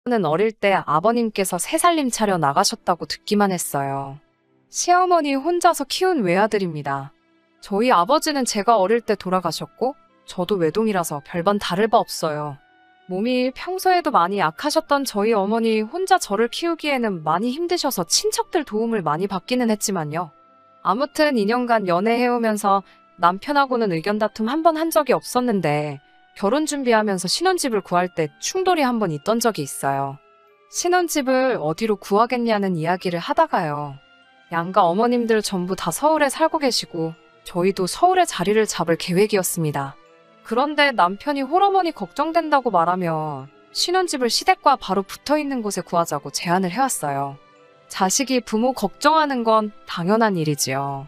저는 어릴 때 아버님께서 새살림 차려 나가셨다고 듣기만 했어요. 시어머니 혼자서 키운 외아들입니다. 저희 아버지는 제가 어릴 때 돌아가셨고 저도 외동이라서 별반 다를 바 없어요. 몸이 평소에도 많이 약하셨던 저희 어머니 혼자 저를 키우기에는 많이 힘드셔서 친척들 도움을 많이 받기는 했지만요. 아무튼 2년간 연애해오면서 남편하고는 의견 다툼 한 번 한 적이 없었는데 결혼 준비하면서 신혼집을 구할 때 충돌이 한 번 있던 적이 있어요. 신혼집을 어디로 구하겠냐는 이야기를 하다가요. 양가 어머님들 전부 다 서울에 살고 계시고 저희도 서울에 자리를 잡을 계획이었습니다. 그런데 남편이 홀어머니 걱정된다고 말하며 신혼집을 시댁과 바로 붙어있는 곳에 구하자고 제안을 해왔어요. 자식이 부모 걱정하는 건 당연한 일이지요.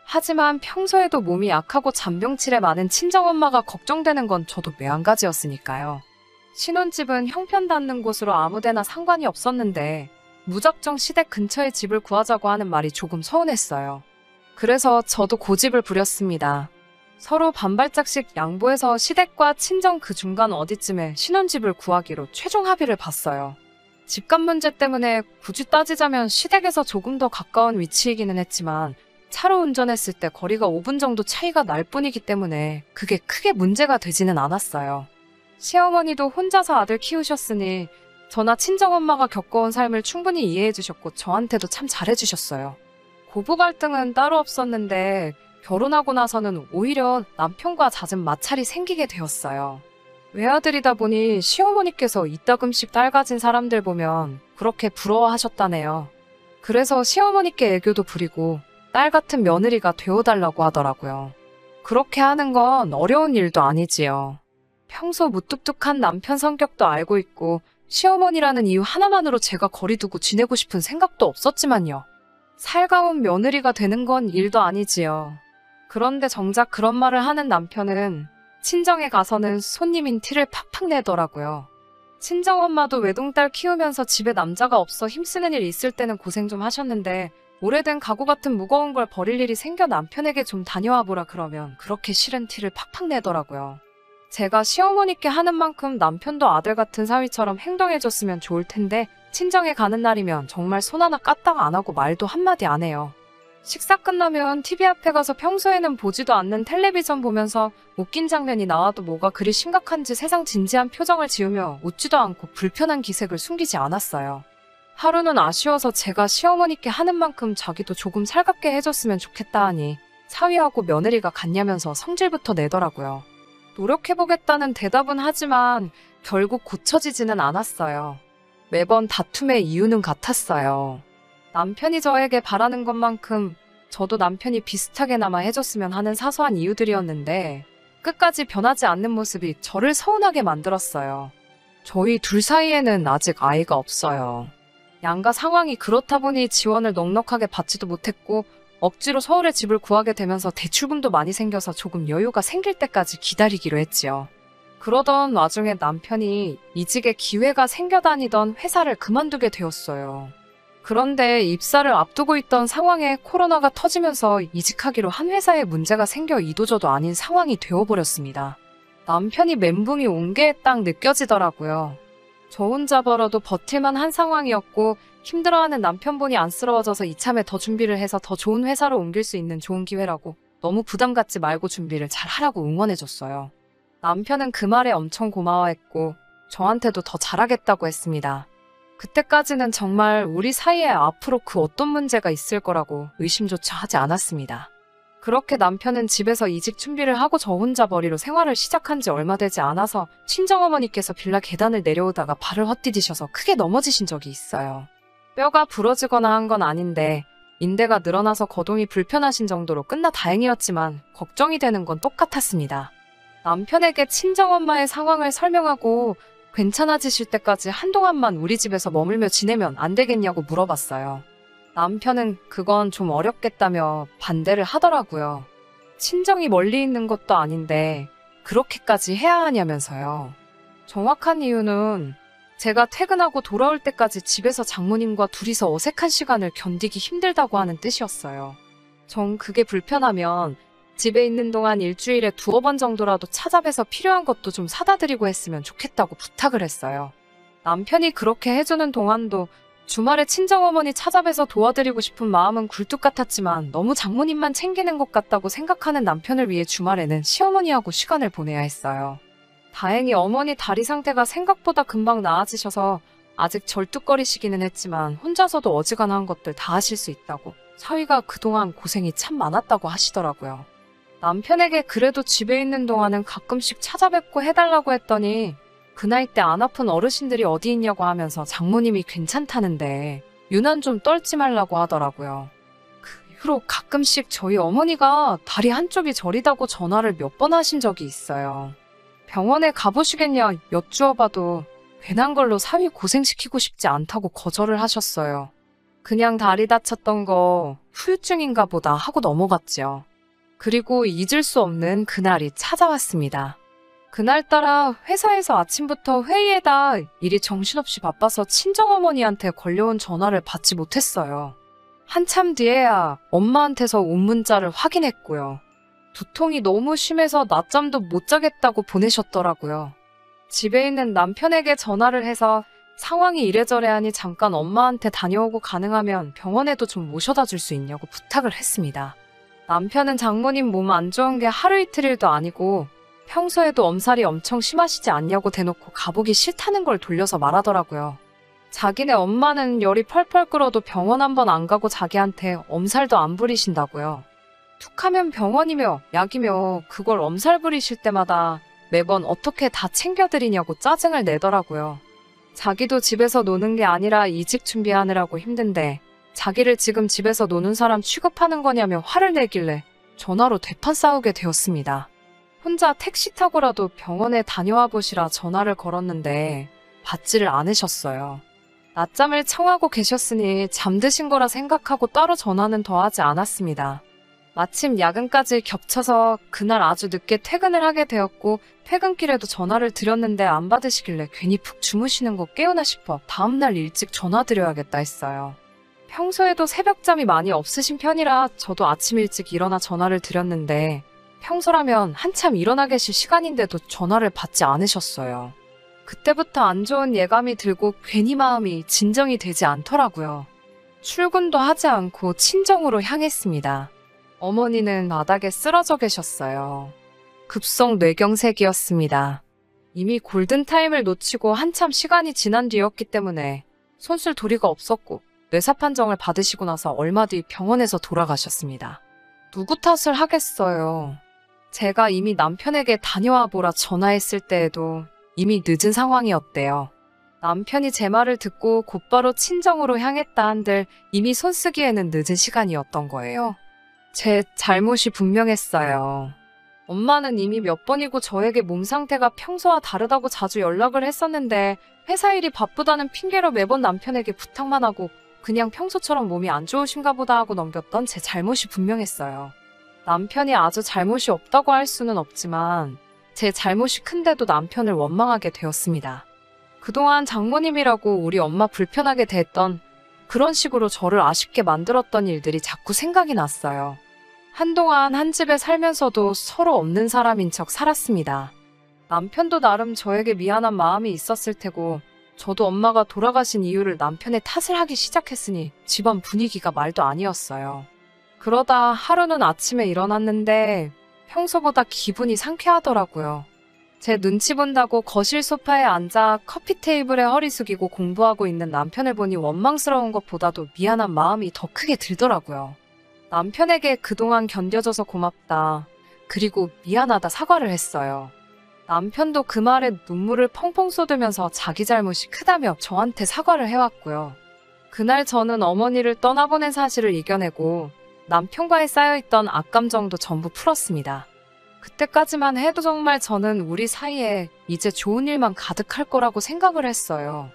하지만 평소에도 몸이 약하고 잔병치레 많은 친정엄마가 걱정되는 건 저도 매한가지였으니까요. 신혼집은 형편 닿는 곳으로 아무데나 상관이 없었는데 무작정 시댁 근처에 집을 구하자고 하는 말이 조금 서운했어요. 그래서 저도 고집을 부렸습니다. 서로 반발짝씩 양보해서 시댁과 친정 그 중간 어디쯤에 신혼집을 구하기로 최종 합의를 봤어요. 집값 문제 때문에 굳이 따지자면 시댁에서 조금 더 가까운 위치이기는 했지만 차로 운전했을 때 거리가 5분 정도 차이가 날 뿐이기 때문에 그게 크게 문제가 되지는 않았어요. 시어머니도 혼자서 아들 키우셨으니 저나 친정엄마가 겪어온 삶을 충분히 이해해 주셨고 저한테도 참 잘해 주셨어요. 고부 갈등은 따로 없었는데 결혼하고 나서는 오히려 남편과 잦은 마찰이 생기게 되었어요. 외아들이다 보니 시어머니께서 이따금씩 딸 가진 사람들 보면 그렇게 부러워하셨다네요. 그래서 시어머니께 애교도 부리고 딸 같은 며느리가 되어달라고 하더라고요. 그렇게 하는 건 어려운 일도 아니지요. 평소 무뚝뚝한 남편 성격도 알고 있고 시어머니라는 이유 하나만으로 제가 거리두고 지내고 싶은 생각도 없었지만요. 살가운 며느리가 되는 건 일도 아니지요. 그런데 정작 그런 말을 하는 남편은 친정에 가서는 손님인 티를 팍팍 내더라고요. 친정엄마도 외동딸 키우면서 집에 남자가 없어 힘쓰는 일 있을 때는 고생 좀 하셨는데 오래된 가구 같은 무거운 걸 버릴 일이 생겨 남편에게 좀 다녀와 보라 그러면 그렇게 싫은 티를 팍팍 내더라고요. 제가 시어머니께 하는 만큼 남편도 아들 같은 사위처럼 행동해줬으면 좋을 텐데 친정에 가는 날이면 정말 손 하나 까딱 안 하고 말도 한마디 안 해요. 식사 끝나면 TV 앞에 가서 평소에는 보지도 않는 텔레비전 보면서 웃긴 장면이 나와도 뭐가 그리 심각한지 세상 진지한 표정을 지으며 웃지도 않고 불편한 기색을 숨기지 않았어요. 하루는 아쉬워서 제가 시어머니께 하는 만큼 자기도 조금 살갑게 해줬으면 좋겠다 하니 사위하고 며느리가 같냐면서 성질부터 내더라고요. 노력해보겠다는 대답은 하지만 결국 고쳐지지는 않았어요. 매번 다툼의 이유는 같았어요. 남편이 저에게 바라는 것만큼 저도 남편이 비슷하게나마 해줬으면 하는 사소한 이유들이었는데 끝까지 변하지 않는 모습이 저를 서운하게 만들었어요. 저희 둘 사이에는 아직 아이가 없어요. 양가 상황이 그렇다 보니 지원을 넉넉하게 받지도 못했고 억지로 서울에 집을 구하게 되면서 대출금도 많이 생겨서 조금 여유가 생길 때까지 기다리기로 했지요. 그러던 와중에 남편이 이직의 기회가 생겨다니던 회사를 그만두게 되었어요. 그런데 입사를 앞두고 있던 상황에 코로나가 터지면서 이직하기로 한 회사에 문제가 생겨 이도저도 아닌 상황이 되어버렸습니다. 남편이 멘붕이 온 게 딱 느껴지더라고요. 저 혼자 벌어도 버틸만 한 상황이었고 힘들어하는 남편분이 안쓰러워져서 이참에 더 준비를 해서 더 좋은 회사로 옮길 수 있는 좋은 기회라고 너무 부담 갖지 말고 준비를 잘 하라고 응원해줬어요. 남편은 그 말에 엄청 고마워했고 저한테도 더 잘하겠다고 했습니다. 그때까지는 정말 우리 사이에 앞으로 그 어떤 문제가 있을 거라고 의심조차 하지 않았습니다. 그렇게 남편은 집에서 이직 준비를 하고 저 혼자 벌이로 생활을 시작한 지 얼마 되지 않아서 친정어머니께서 빌라 계단을 내려오다가 발을 헛디디셔서 크게 넘어지신 적이 있어요. 뼈가 부러지거나 한 건 아닌데 인대가 늘어나서 거동이 불편하신 정도로 끝나 다행이었지만 걱정이 되는 건 똑같았습니다. 남편에게 친정엄마의 상황을 설명하고 괜찮아지실 때까지 한동안만 우리 집에서 머물며 지내면 안 되겠냐고 물어봤어요. 남편은 그건 좀 어렵겠다며 반대를 하더라고요. 친정이 멀리 있는 것도 아닌데 그렇게까지 해야 하냐면서요. 정확한 이유는 제가 퇴근하고 돌아올 때까지 집에서 장모님과 둘이서 어색한 시간을 견디기 힘들다고 하는 뜻이었어요. 전 그게 불편하면 집에 있는 동안 일주일에 2-번 정도라도 찾아뵈서 필요한 것도 좀 사다 드리고 했으면 좋겠다고 부탁을 했어요. 남편이 그렇게 해주는 동안도 주말에 친정어머니 찾아뵈서 도와드리고 싶은 마음은 굴뚝 같았지만 너무 장모님만 챙기는 것 같다고 생각하는 남편을 위해 주말에는 시어머니하고 시간을 보내야 했어요. 다행히 어머니 다리 상태가 생각보다 금방 나아지셔서 아직 절뚝거리시기는 했지만 혼자서도 어지간한 것들 다 하실 수 있다고, 사위가 그동안 고생이 참 많았다고 하시더라고요. 남편에게 그래도 집에 있는 동안은 가끔씩 찾아뵙고 해달라고 했더니 그 나이 때 안 아픈 어르신들이 어디 있냐고 하면서 장모님이 괜찮다는데 유난 좀 떨지 말라고 하더라고요. 그 이후로 가끔씩 저희 어머니가 다리 한쪽이 저리다고 전화를 몇 번 하신 적이 있어요. 병원에 가보시겠냐 여쭈어봐도 괜한 걸로 사위 고생시키고 싶지 않다고 거절을 하셨어요. 그냥 다리 다쳤던 거 후유증인가 보다 하고 넘어갔죠. 그리고 잊을 수 없는 그날이 찾아왔습니다. 그날따라 회사에서 아침부터 회의에다 일이 정신없이 바빠서 친정어머니한테 걸려온 전화를 받지 못했어요. 한참 뒤에야 엄마한테서 온 문자를 확인했고요. 두통이 너무 심해서 낮잠도 못 자겠다고 보내셨더라고요. 집에 있는 남편에게 전화를 해서 상황이 이래저래 하니 잠깐 엄마한테 다녀오고 가능하면 병원에도 좀 모셔다 줄 수 있냐고 부탁을 했습니다. 남편은 장모님 몸 안 좋은 게 하루 이틀일도 아니고 평소에도 엄살이 엄청 심하시지 않냐고 대놓고 가보기 싫다는 걸 돌려서 말하더라고요. 자기네 엄마는 열이 펄펄 끓어도 병원 한번 안 가고 자기한테 엄살도 안 부리신다고요. 툭하면 병원이며 약이며 그걸 엄살 부리실 때마다 매번 어떻게 다 챙겨드리냐고 짜증을 내더라고요. 자기도 집에서 노는 게 아니라 이직 준비하느라고 힘든데 자기를 지금 집에서 노는 사람 취급하는 거냐며 화를 내길래 전화로 대판 싸우게 되었습니다. 혼자 택시 타고라도 병원에 다녀와 보시라 전화를 걸었는데 받지를 않으셨어요. 낮잠을 청하고 계셨으니 잠드신 거라 생각하고 따로 전화는 더 하지 않았습니다. 마침 야근까지 겹쳐서 그날 아주 늦게 퇴근을 하게 되었고 퇴근길에도 전화를 드렸는데 안 받으시길래 괜히 푹 주무시는 거 깨우나 싶어 다음날 일찍 전화드려야겠다 했어요. 평소에도 새벽잠이 많이 없으신 편이라 저도 아침 일찍 일어나 전화를 드렸는데 평소라면 한참 일어나 계실 시간인데도 전화를 받지 않으셨어요. 그때부터 안 좋은 예감이 들고 괜히 마음이 진정이 되지 않더라고요. 출근도 하지 않고 친정으로 향했습니다. 어머니는 바닥에 쓰러져 계셨어요. 급성 뇌경색이었습니다. 이미 골든타임을 놓치고 한참 시간이 지난 뒤였기 때문에 손쓸 도리가 없었고 뇌사 판정을 받으시고 나서 얼마 뒤 병원에서 돌아가셨습니다. 누구 탓을 하겠어요. 제가 이미 남편에게 다녀와 보라 전화했을 때에도 이미 늦은 상황이었대요. 남편이 제 말을 듣고 곧바로 친정으로 향했다 한들 이미 손쓰기에는 늦은 시간이었던 거예요. 제 잘못이 분명했어요. 엄마는 이미 몇 번이고 저에게 몸 상태가 평소와 다르다고 자주 연락을 했었는데 회사 일이 바쁘다는 핑계로 매번 남편에게 부탁만 하고 그냥 평소처럼 몸이 안 좋으신가 보다 하고 넘겼던 제 잘못이 분명했어요. 남편이 아주 잘못이 없다고 할 수는 없지만 제 잘못이 큰데도 남편을 원망하게 되었습니다. 그동안 장모님이라고 우리 엄마 불편하게 대했던 그런 식으로 저를 아쉽게 만들었던 일들이 자꾸 생각이 났어요. 한동안 한 집에 살면서도 서로 없는 사람인 척 살았습니다. 남편도 나름 저에게 미안한 마음이 있었을 테고 저도 엄마가 돌아가신 이유를 남편의 탓을 하기 시작했으니 집안 분위기가 말도 아니었어요. 그러다 하루는 아침에 일어났는데 평소보다 기분이 상쾌하더라고요. 제 눈치 본다고 거실 소파에 앉아 커피 테이블에 허리 숙이고 공부하고 있는 남편을 보니 원망스러운 것보다도 미안한 마음이 더 크게 들더라고요. 남편에게 그동안 견뎌줘서 고맙다. 그리고 미안하다 사과를 했어요. 남편도 그 말에 눈물을 펑펑 쏟으면서 자기 잘못이 크다며 저한테 사과를 해왔고요. 그날 저는 어머니를 떠나보낸 사실을 이겨내고 남편과의 쌓여있던 악감정도 전부 풀었습니다. 그때까지만 해도 정말 저는 우리 사이에 이제 좋은 일만 가득할 거라고 생각을 했어요.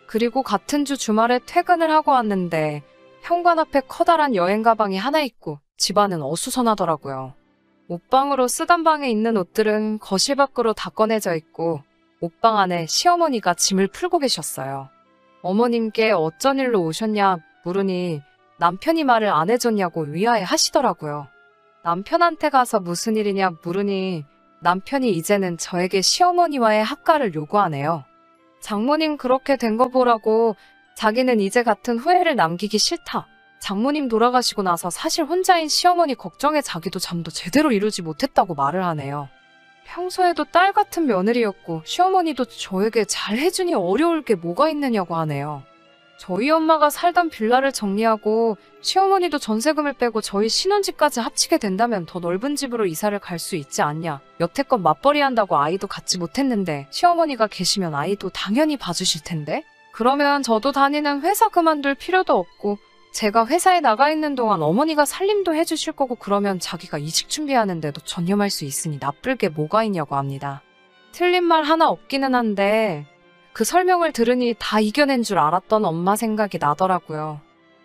그리고 같은 주 주말에 퇴근을 하고 왔는데 현관 앞에 커다란 여행 가방이 하나 있고 집안은 어수선하더라고요. 옷방으로 쓰던 방에 있는 옷들은 거실 밖으로 다 꺼내져 있고 옷방 안에 시어머니가 짐을 풀고 계셨어요. 어머님께 어쩐 일로 오셨냐 물으니 남편이 말을 안 해줬냐고 위하해 하시더라고요. 남편한테 가서 무슨 일이냐 물으니 남편이 이제는 저에게 시어머니와의 합가를 요구하네요. 장모님 그렇게 된 거 보라고 자기는 이제 같은 후회를 남기기 싫다. 장모님 돌아가시고 나서 사실 혼자인 시어머니 걱정에 자기도 잠도 제대로 이루지 못했다고 말을 하네요. 평소에도 딸 같은 며느리였고 시어머니도 저에게 잘 해주니 어려울 게 뭐가 있느냐고 하네요. 저희 엄마가 살던 빌라를 정리하고 시어머니도 전세금을 빼고 저희 신혼집까지 합치게 된다면 더 넓은 집으로 이사를 갈 수 있지 않냐. 여태껏 맞벌이 한다고 아이도 갖지 못했는데 시어머니가 계시면 아이도 당연히 봐주실 텐데? 그러면 저도 다니는 회사 그만둘 필요도 없고 제가 회사에 나가 있는 동안 어머니가 살림도 해주실 거고 그러면 자기가 이직 준비하는데도 전념할 수 있으니 나쁠 게 뭐가 있냐고 합니다. 틀린 말 하나 없기는 한데 그 설명을 들으니 다 이겨낸 줄 알았던 엄마 생각이 나더라고요.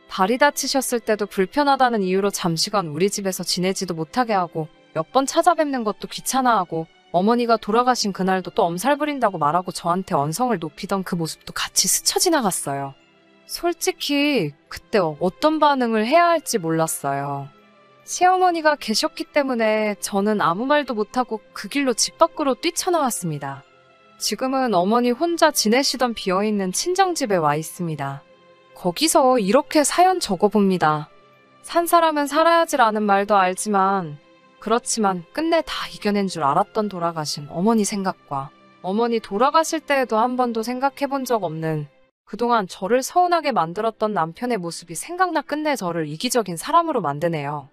다리 다치셨을 때도 불편하다는 이유로 잠시간 우리 집에서 지내지도 못하게 하고 몇 번 찾아뵙는 것도 귀찮아하고 어머니가 돌아가신 그날도 또 엄살 부린다고 말하고 저한테 언성을 높이던 그 모습도 같이 스쳐 지나갔어요. 솔직히 그때 어떤 반응을 해야 할지 몰랐어요. 시어머니가 계셨기 때문에 저는 아무 말도 못하고 그 길로 집 밖으로 뛰쳐나왔습니다. 지금은 어머니 혼자 지내시던 비어있는 친정집에 와 있습니다. 거기서 이렇게 사연 적어봅니다. 산 사람은 살아야지라는 말도 알지만 그렇지만 끝내 다 이겨낸 줄 알았던 돌아가신 어머니 생각과 어머니 돌아가실 때에도 한 번도 생각해본 적 없는 그동안 저를 서운하게 만들었던 남편의 모습이 생각나 끝내 저를 이기적인 사람으로 만드네요.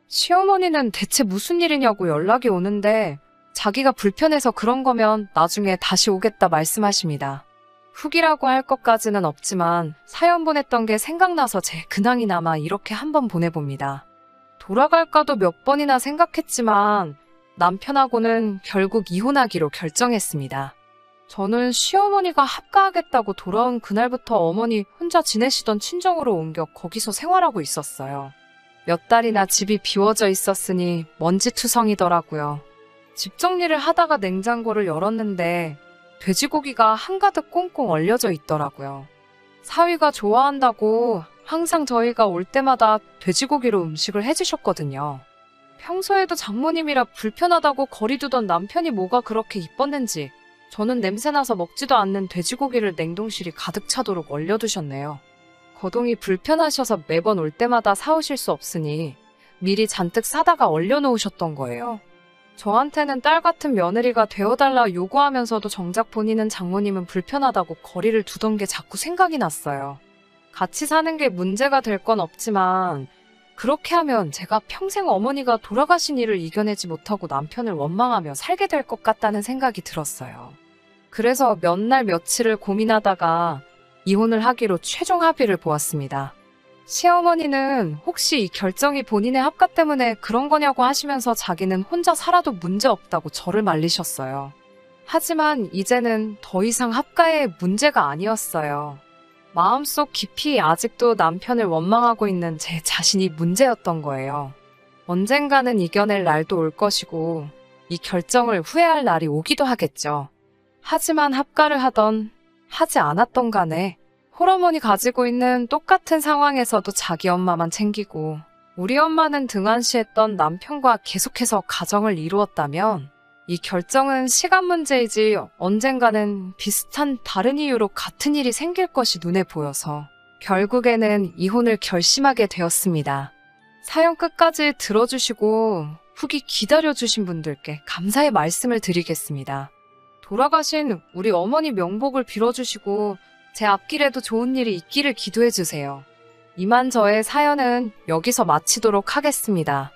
시어머니는 대체 무슨 일이냐고 연락이 오는데 자기가 불편해서 그런 거면 나중에 다시 오겠다 말씀하십니다. 후기라고 할 것까지는 없지만 사연 보냈던 게 생각나서 제 근황이 남아 이렇게 한번 보내봅니다. 돌아갈까도 몇 번이나 생각했지만 남편하고는 결국 이혼하기로 결정했습니다. 저는 시어머니가 합가하겠다고 돌아온 그날부터 어머니 혼자 지내시던 친정으로 옮겨 거기서 생활하고 있었어요. 몇 달이나 집이 비워져 있었으니 먼지투성이더라고요. 집 정리를 하다가 냉장고를 열었는데 돼지고기가 한가득 꽁꽁 얼려져 있더라고요. 사위가 좋아한다고 항상 저희가 올 때마다 돼지고기로 음식을 해주셨거든요. 평소에도 장모님이라 불편하다고 거리두던 남편이 뭐가 그렇게 이뻤는지 저는 냄새나서 먹지도 않는 돼지고기를 냉동실이 가득 차도록 얼려두셨네요. 거동이 불편하셔서 매번 올 때마다 사오실 수 없으니 미리 잔뜩 사다가 얼려놓으셨던 거예요. 저한테는 딸 같은 며느리가 되어달라 요구하면서도 정작 본인은 장모님은 불편하다고 거리를 두던 게 자꾸 생각이 났어요. 같이 사는 게 문제가 될 건 없지만 그렇게 하면 제가 평생 어머니가 돌아가신 일을 이겨내지 못하고 남편을 원망하며 살게 될 것 같다는 생각이 들었어요. 그래서 몇 날 며칠을 고민하다가 이혼을 하기로 최종 합의를 보았습니다. 시어머니는 혹시 이 결정이 본인의 합가 때문에 그런 거냐고 하시면서 자기는 혼자 살아도 문제없다고 저를 말리셨어요. 하지만 이제는 더 이상 합가의 문제가 아니었어요. 마음속 깊이 아직도 남편을 원망하고 있는 제 자신이 문제였던 거예요. 언젠가는 이겨낼 날도 올 것이고 이 결정을 후회할 날이 오기도 하겠죠. 하지만 합가를 하던 하지 않았던 간에 홀어머니 가지고 있는 똑같은 상황에서도 자기 엄마만 챙기고 우리 엄마는 등한시했던 남편과 계속해서 가정을 이루었다면 이 결정은 시간 문제이지 언젠가는 비슷한 다른 이유로 같은 일이 생길 것이 눈에 보여서 결국에는 이혼을 결심하게 되었습니다. 사연 끝까지 들어주시고 후기 기다려주신 분들께 감사의 말씀을 드리겠습니다. 돌아가신 우리 어머니 명복을 빌어주시고 제 앞길에도 좋은 일이 있기를 기도해주세요. 이만 저의 사연은 여기서 마치도록 하겠습니다.